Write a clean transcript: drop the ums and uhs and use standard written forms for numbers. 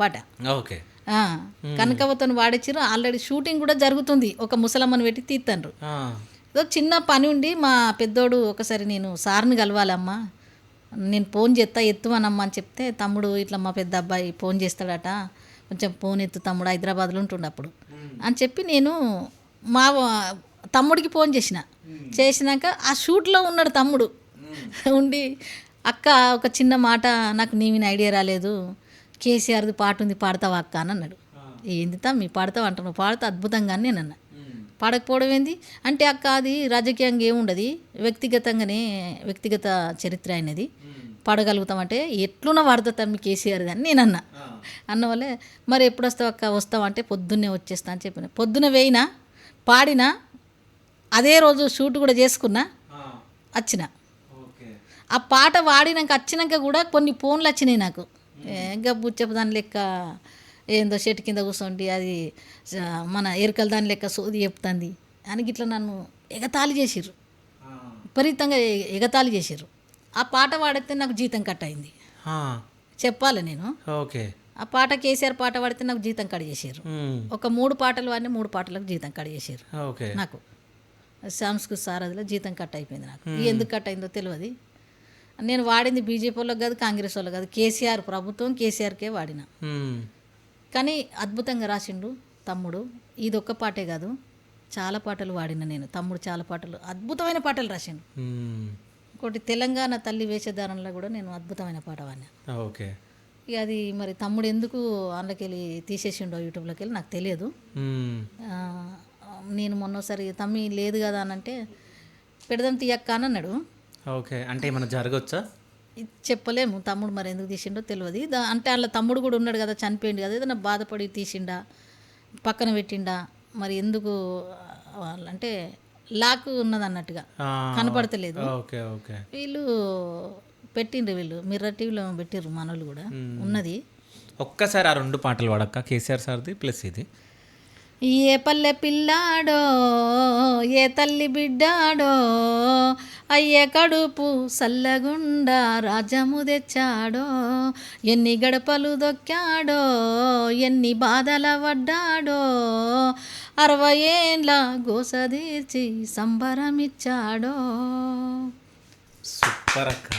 పాట. Okay. కనకవతను వాడిచ్చిర్రు. Already shooting కూడా జరుగుతుంది. ఒక ముసలమ్మను పెట్టి తీస్తాండ్రు. ఏదో చిన్న పని ఉండి మా పెద్దోడు ఒకసారి నేను సార్ని కలవాలమ్మా, నేను ఫోన్ చేస్తా ఎత్తువనమ్మా అని చెప్తే, తమ్ముడు ఇట్లా మా పెద్ద అబ్బాయి ఫోన్ చేస్తాడట, కొంచెం ఫోన్ ఎత్తు తమ్ముడు, హైదరాబాద్లో ఉంటుండే అప్పుడు అని చెప్పి నేను మా తమ్ముడికి ఫోన్ చేసినాక ఆ షూట్లో ఉన్నాడు తమ్ముడు. ఉండి అక్క ఒక చిన్న మాట, నాకు నీ మీద ఐడియా రాలేదు, కేసీఆర్ది పాట ఉంది పాడతావా అక్క అని అన్నాడు. ఏంది తమ్మి పాడతావు అంటున్నావు, పాడితే అద్భుతంగా నేను అన్నా. పాడకపోవడం ఏంది అంటే, అక్క అది రాజకీయంగా ఏముండదు, వ్యక్తిగత చరిత్ర అయినది, పాడగలుగుతామంటే ఎట్లున్నా వాడతా తమ్మి కేసీఆర్ అని నేను అన్న వల్లే మరి ఎప్పుడు వస్తావు అక్క, వస్తావు అంటే పొద్దున్నే వచ్చేస్తా అని చెప్పిన. పొద్దున్న వేయినా పాడినా, అదే రోజు షూట్ కూడా చేసుకున్నా, వచ్చిన. ఆ పాట వాడినాక వచ్చినాక కూడా కొన్ని ఫోన్లు వచ్చినాయి నాకు. గబ్బుచ్చపు దాని లెక్క ఏందో చెట్టు కింద కూర్చోండి, అది మన ఎరుకల దాని లెక్క సోది చెప్తుంది అని ఇట్లా నన్ను ఎగతాళి చేసిర్రు, విపరీతంగా ఎగతాళి చేసిర్రు. ఆ పాట పాడితే నాకు జీతం కట్ అయింది, చెప్పాలి నేను. ఓకే. ఆ పాట కేసీఆర్ పాట పాడితే నాకు జీతం కట్ చేసారు. ఒక 3 పాటలు వాడిని, 3 పాటలకు జీతం కట్ చేసారు నాకు. సంస్కృతి సారథిలో జీతం కట్ అయిపోయింది నాకు. ఎందుకు కట్ అయిందో తెలియదు. నేను వాడింది బీజేపీ వాళ్ళకి కాదు, కాంగ్రెస్ వాళ్ళకి కాదు, కేసీఆర్ ప్రభుత్వం, కేసీఆర్కే వాడిన. కానీ అద్భుతంగా రాసిండు తమ్ముడు. ఇది ఒక్క పాటే కాదు, చాలా పాటలు వాడిన నేను. తమ్ముడు చాలా పాటలు, అద్భుతమైన పాటలు రాసిండు. ఇంకోటి తెలంగాణ తల్లి వేషధారణలో కూడా నేను అద్భుతమైన పాట వాడినా. ఓకే. ఇక అది మరి తమ్ముడు ఎందుకు అందులోకి వెళ్ళి తీసేసిండో యూట్యూబ్లోకి వెళ్ళి నాకు తెలియదు. నేను మొన్నోసారి తమ్మి లేదు కదా అని అంటే, పెడదాం తీయక్క అని అన్నాడు. ఓకే. అంటే ఏమైనా జరగవచ్చా చెప్పలేము. తమ్ముడు మరి ఎందుకు తీసిండో తెలియదు. అంటే వాళ్ళ తమ్ముడు కూడా ఉన్నాడు కదా, చనిపోయింది కదా, ఏదైనా బాధపడి తీసిండా, పక్కన పెట్టిండా, మరి ఎందుకు అంటే లాక్ ఉన్నది అన్నట్టుగా కనపడతలేదు. వీళ్ళు పెట్టిండ్రు, వీళ్ళు మిర్రర్ టీవీలో పెట్టిర్రు, మనోళ్ళు కూడా ఉన్నది. ఒక్కసారి ఆ 2 పాటలు వాడక్క, కేసీఆర్ సార్ది ప్లస్ ఇది. ఏ పల్లె పిల్లాడో, ఏ తల్లి బిడ్డాడో, అయ్యే కడుపు సల్లగుండా రాజము తెచ్చాడో, ఎన్ని గడపలు దొక్కాడో, ఎన్ని బాధల పడ్డాడో, 60 ఏండ్ల గోస తీర్చి సంబరమిచ్చాడో. సూపర్ అక్క.